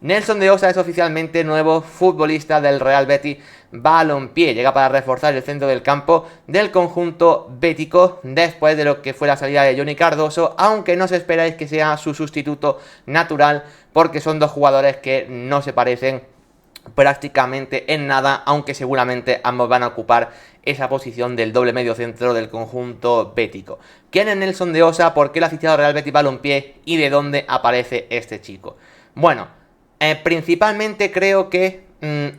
Nelson de Osa es oficialmente nuevo futbolista del Real Betis Balompié. Llega para reforzar el centro del campo del conjunto bético después de lo que fue la salida de Johnny Cardoso, aunque no os esperáis que sea su sustituto natural, porque son dos jugadores que no se parecen prácticamente en nada, aunque seguramente ambos van a ocupar esa posición del doble medio centro del conjunto bético. ¿Quién es Nelson de Osa? ¿Por qué lo ha fichado Real Betis Balompié? ¿Y de dónde aparece este chico? Bueno, principalmente creo que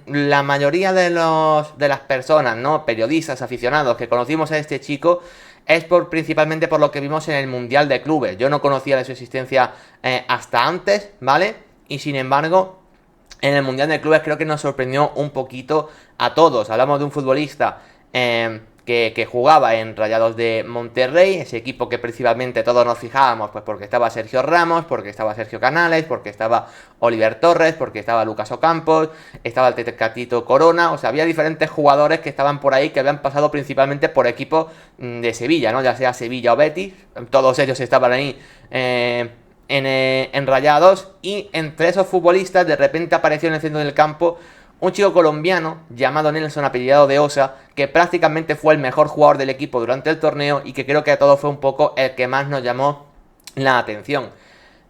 la mayoría de las personas, ¿no? Periodistas, aficionados que conocimos a este chico es principalmente por lo que vimos en el Mundial de Clubes. Yo no conocía de su existencia hasta antes, ¿vale? Y sin embargo, en el Mundial de Clubes creo que nos sorprendió un poquito a todos. Hablamos de un futbolista que jugaba en Rayados de Monterrey, ese equipo que principalmente todos nos fijábamos, pues porque estaba Sergio Ramos, porque estaba Sergio Canales, porque estaba Oliver Torres, porque estaba Lucas Ocampos, estaba el Tecatito Corona. O sea, había diferentes jugadores que estaban por ahí, que habían pasado principalmente por equipos de Sevilla, ¿no? Ya sea Sevilla o Betis, todos ellos estaban ahí en Rayados, y entre esos futbolistas de repente apareció en el centro del campo un chico colombiano llamado Nelson, apellidado de Osa, que prácticamente fue el mejor jugador del equipo durante el torneo y que creo que a todos fue un poco el que más nos llamó la atención.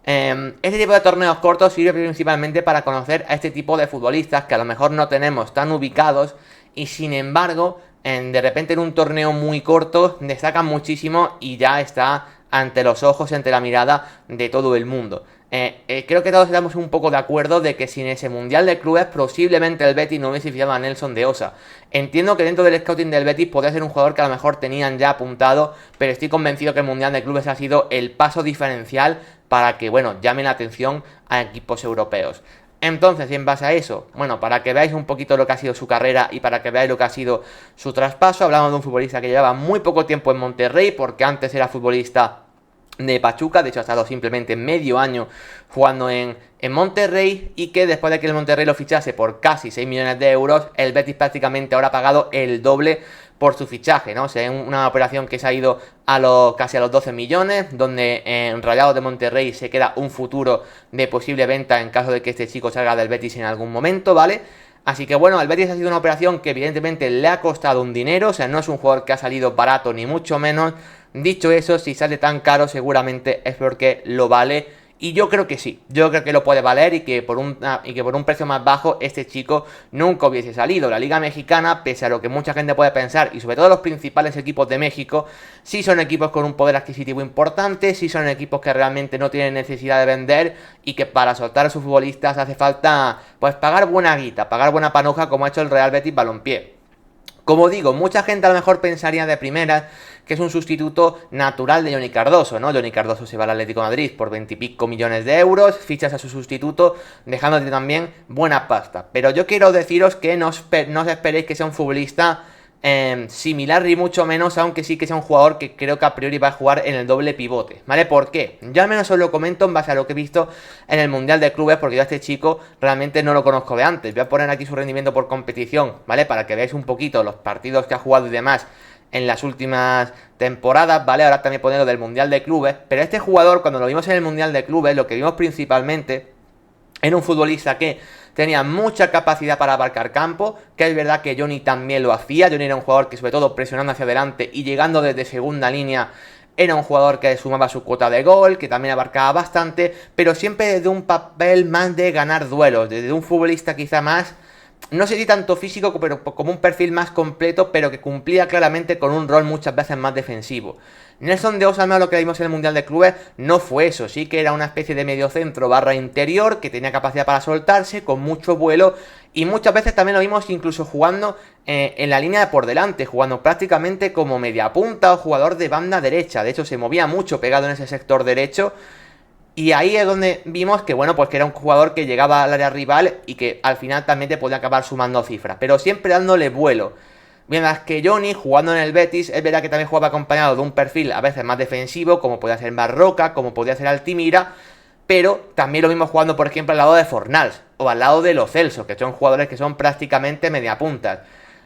Este tipo de torneos cortos sirve principalmente para conocer a este tipo de futbolistas que a lo mejor no tenemos tan ubicados, y sin embargo, de repente en un torneo muy corto destacan muchísimo y ya está ante los ojos, ante la mirada de todo el mundo. Creo que todos estamos un poco de acuerdo de que sin ese Mundial de Clubes posiblemente el Betis no hubiese fichado a Nelson de Osa. Entiendo que dentro del scouting del Betis podría ser un jugador que a lo mejor tenían ya apuntado, pero estoy convencido que el Mundial de Clubes ha sido el paso diferencial para que, bueno, llamen la atención a equipos europeos. Entonces, y en base a eso, bueno, para que veáis un poquito lo que ha sido su carrera y para que veáis lo que ha sido su traspaso, hablamos de un futbolista que llevaba muy poco tiempo en Monterrey, porque antes era futbolista de Pachuca, de hecho ha estado simplemente medio año jugando en Monterrey, y que después de que el Monterrey lo fichase por casi 6 millones de euros, el Betis prácticamente ahora ha pagado el doble por su fichaje, ¿no? O sea, una operación que se ha ido casi a los 12 millones, donde en Rayados de Monterrey se queda un futuro de posible venta en caso de que este chico salga del Betis en algún momento, ¿vale? Así que bueno, al Betis ha sido una operación que evidentemente le ha costado un dinero, o sea, no es un jugador que ha salido barato ni mucho menos. Dicho eso, si sale tan caro seguramente es porque lo vale, y yo creo que sí, yo creo que lo puede valer, y que por un precio más bajo este chico nunca hubiese salido. La Liga Mexicana, pese a lo que mucha gente puede pensar, y sobre todo los principales equipos de México, sí son equipos con un poder adquisitivo importante, sí son equipos que realmente no tienen necesidad de vender, y que para soltar a sus futbolistas hace falta pues pagar buena guita, pagar buena panoja, como ha hecho el Real Betis Balompié. Como digo, mucha gente a lo mejor pensaría de primeras que es un sustituto natural de Johnny Cardoso, ¿no? Johnny Cardoso se va al Atlético de Madrid por 20 y pico millones de euros, fichas a su sustituto, dejándote también buena pasta. Pero yo quiero deciros que no os esperéis que sea un futbolista similar, ni mucho menos, aunque sí que sea un jugador que creo que a priori va a jugar en el doble pivote, ¿vale? ¿Por qué? Yo al menos os lo comento en base a lo que he visto en el Mundial de Clubes, porque yo a este chico realmente no lo conozco de antes. Voy a poner aquí su rendimiento por competición, ¿vale? Para que veáis un poquito los partidos que ha jugado y demás en las últimas temporadas, ¿vale? Ahora también poner lo del Mundial de Clubes, pero este jugador, cuando lo vimos en el Mundial de Clubes, lo que vimos principalmente era un futbolista que tenía mucha capacidad para abarcar campo, que es verdad que Johnny también lo hacía. Johnny era un jugador que, sobre todo presionando hacia adelante y llegando desde segunda línea, era un jugador que sumaba su cuota de gol, que también abarcaba bastante, pero siempre desde un papel más de ganar duelos, desde un futbolista quizá más, no sé si tanto físico, pero como un perfil más completo, pero que cumplía claramente con un rol muchas veces más defensivo. Nelson de Osa, lo que vimos en el Mundial de Clubes, no fue eso. Sí que era una especie de mediocentro barra interior, que tenía capacidad para soltarse, con mucho vuelo, y muchas veces también lo vimos incluso jugando en la línea de por delante, jugando prácticamente como media punta o jugador de banda derecha. De hecho, se movía mucho pegado en ese sector derecho. Y ahí es donde vimos que, bueno, pues que era un jugador que llegaba al área rival y que al final también te podía acabar sumando cifras, pero siempre dándole vuelo. Mientras que Johnny, jugando en el Betis, es verdad que también jugaba acompañado de un perfil a veces más defensivo, como podía ser Marroca, como podía ser Altimira, pero también lo vimos jugando, por ejemplo, al lado de Fornals o al lado de Lo Celso, que son jugadores que son prácticamente mediapuntas.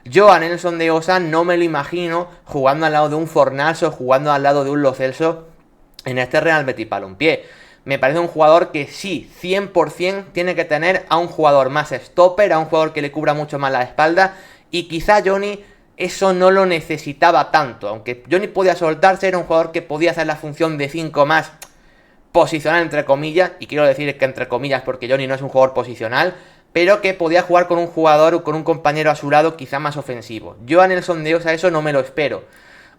Yo a Nelson de Osa no me lo imagino jugando al lado de un Fornals o jugando al lado de un Lo Celso en este Real Betis Balompié. me parece un jugador que sí, 100% tiene que tener a un jugador más stopper, a un jugador que le cubra mucho más la espalda, y quizá Johnny eso no lo necesitaba tanto, aunque Johnny podía soltarse, era un jugador que podía hacer la función de 5 más posicional entre comillas, y quiero decir que entre comillas porque Johnny no es un jugador posicional, pero que podía jugar con un jugador o con un compañero a su lado quizá más ofensivo. Yo a Nelson de Osa eso no me lo espero.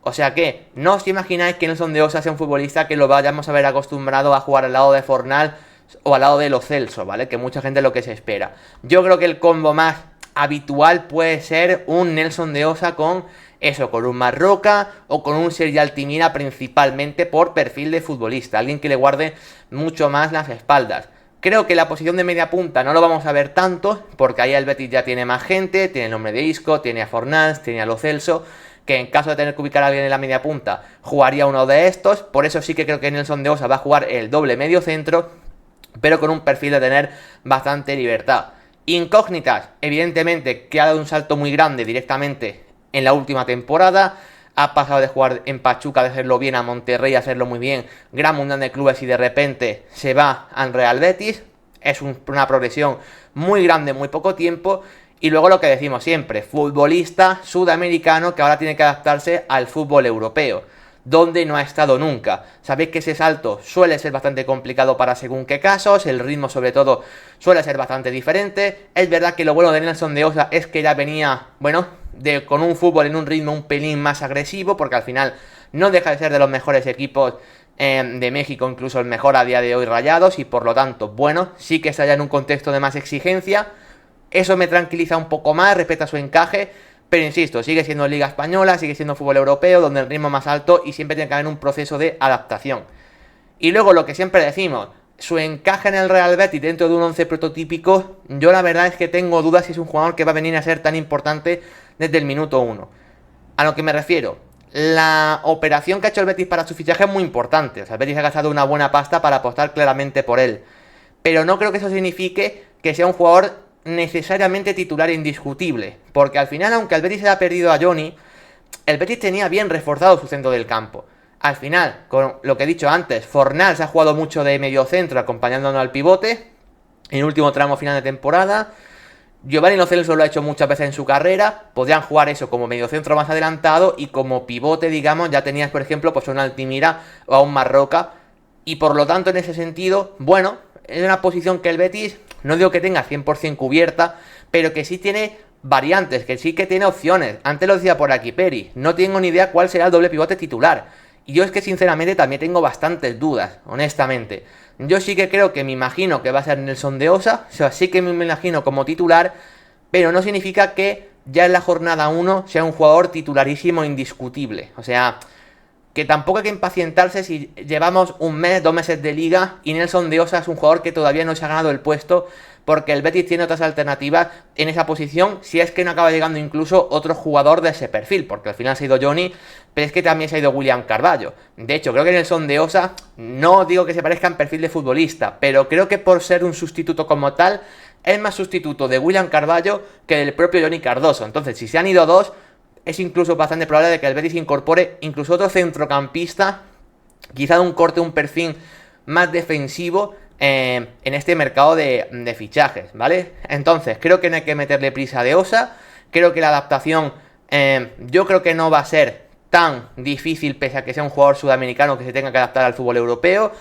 O sea que, no os imagináis que Nelson de Osa sea un futbolista que lo vayamos a ver acostumbrado a jugar al lado de Fornal o al lado de Lo Celso, ¿vale? Que mucha gente es lo que se espera. Yo creo que el combo más habitual puede ser un Nelson de Osa con eso, con un Marroca o con un Sergi Altimira, principalmente por perfil de futbolista, alguien que le guarde mucho más las espaldas. Creo que la posición de media punta no lo vamos a ver tanto, porque ahí el Betis ya tiene más gente, tiene el nombre de Isco, tiene a Fornals, tiene a Lo Celso, que en caso de tener que ubicar a alguien en la media punta, jugaría uno de estos. Por eso sí que creo que Nelson de Osa va a jugar el doble medio centro, pero con un perfil de tener bastante libertad. Incógnitas, evidentemente que ha dado un salto muy grande directamente en la última temporada. Ha pasado de jugar en Pachuca, de hacerlo bien, a Monterrey, a hacerlo muy bien, gran mundial de clubes, y de repente se va al Real Betis. Es una progresión muy grande en muy poco tiempo. Y luego lo que decimos siempre, futbolista sudamericano que ahora tiene que adaptarse al fútbol europeo, donde no ha estado nunca. Sabéis que ese salto suele ser bastante complicado para según qué casos, el ritmo sobre todo suele ser bastante diferente. Es verdad que lo bueno de Nelson de Osa es que ya venía, bueno, con un fútbol en un ritmo un pelín más agresivo, porque al final no deja de ser de los mejores equipos de México, incluso el mejor a día de hoy, Rayados, y por lo tanto, bueno, sí que está ya en un contexto de más exigencia. Eso me tranquiliza un poco más respecto a su encaje, pero insisto, sigue siendo Liga Española, sigue siendo fútbol europeo, donde el ritmo es más alto y siempre tiene que haber un proceso de adaptación. Y luego lo que siempre decimos, su encaje en el Real Betis dentro de un 11 prototípico, yo la verdad es que tengo dudas si es un jugador que va a venir a ser tan importante desde el minuto 1. A lo que me refiero, la operación que ha hecho el Betis para su fichaje es muy importante. O sea, el Betis ha gastado una buena pasta para apostar claramente por él. Pero no creo que eso signifique que sea un jugador necesariamente titular indiscutible. Porque al final, aunque el Betis se ha perdido a Johnny, el Betis tenía bien reforzado su centro del campo. Al final, con lo que he dicho antes, Fornals ha jugado mucho de medio centro acompañándonos al pivote en el último tramo final de temporada. Giovanni Lo Celso lo ha hecho muchas veces en su carrera. Podrían jugar eso como mediocentro más adelantado, y como pivote, digamos, ya tenías, por ejemplo, pues a un Altimira o a un Marroca. Y por lo tanto, en ese sentido, bueno, es una posición que el Betis, no digo que tenga 100% cubierta, pero que sí tiene variantes, que sí que tiene opciones. Antes lo decía por aquí Peri, no tengo ni idea cuál será el doble pivote titular. Y yo es que sinceramente también tengo bastantes dudas, honestamente. Yo sí que creo que me imagino que va a ser Nelson de Osa, o sea, sí que me imagino como titular, pero no significa que ya en la jornada 1 sea un jugador titularísimo indiscutible. O sea, que tampoco hay que impacientarse si llevamos un mes, 2 meses de liga y Nelson de Osa es un jugador que todavía no se ha ganado el puesto, porque el Betis tiene otras alternativas en esa posición, si es que no acaba llegando incluso otro jugador de ese perfil, porque al final se ha ido Johnny, pero es que también se ha ido William Carvalho. De hecho, creo que Nelson de Osa, no digo que se parezca en perfil de futbolista, pero creo que por ser un sustituto como tal, es más sustituto de William Carvalho que del propio Johnny Cardoso. Entonces, si se han ido dos, es incluso bastante probable de que el Betis incorpore incluso otro centrocampista, quizá de un corte, un perfil más defensivo, en este mercado de fichajes, ¿vale? Entonces, creo que no hay que meterle prisa de Osa. Creo que la adaptación, yo creo que no va a ser tan difícil, pese a que sea un jugador sudamericano que se tenga que adaptar al fútbol europeo.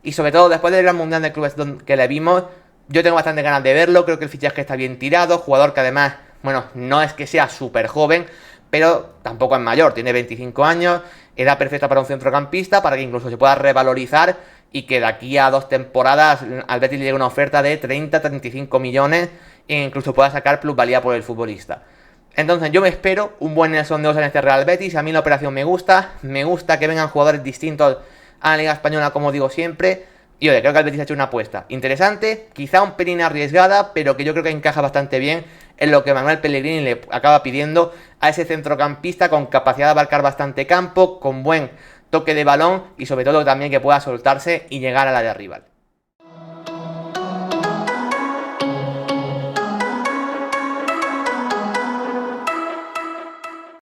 Y sobre todo, después del Gran Mundial de Clubes que le vimos, yo tengo bastante ganas de verlo. Creo que el fichaje está bien tirado. Jugador que además, bueno, no es que sea súper joven, pero tampoco es mayor. Tiene 25 años, edad perfecta para un centrocampista, para que incluso se pueda revalorizar y que de aquí a 2 temporadas al Betis le llegue una oferta de 30-35 millones e incluso pueda sacar plusvalía por el futbolista. Entonces yo me espero un buen Nelson de Osa en este Real Betis. A mí la operación me gusta que vengan jugadores distintos a la Liga Española, como digo siempre. Y oye, creo que el Betis ha hecho una apuesta interesante, quizá un pelín arriesgada, pero que yo creo que encaja bastante bien en lo que Manuel Pellegrini le acaba pidiendo a ese centrocampista con capacidad de abarcar bastante campo, con buen toque de balón y sobre todo también que pueda soltarse y llegar a la de rival.